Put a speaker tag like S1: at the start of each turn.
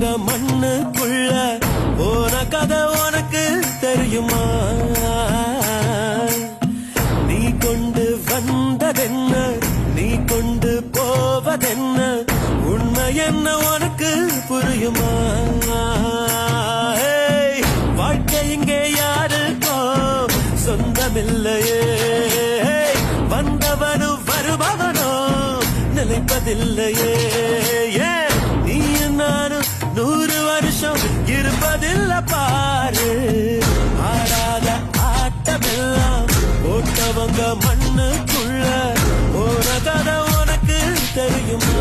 S1: போட்டவங்க மண்ணுக்குள்ள போன கதை உனக்கு தெரியுமா? நீ கொண்டு வந்ததென்ன, நீ கொண்டு போவதென்ன, உண்மை என்ன உனக்கு புரியுமா? வாழ்க்கை இங்கே யாருக்கோ சொந்தமில்லையே, வந்தவனு வருபவனோ நிலைப்பதில்லையே. நீயும் நானும் 100 வருஷம் இருப்பதில்லை பாரு. ஆடாத ஆட்டமெல்லாம் போட்டவங்க மண்ணுக்குள்ள போன கதை உனக்கு தெரியுமா?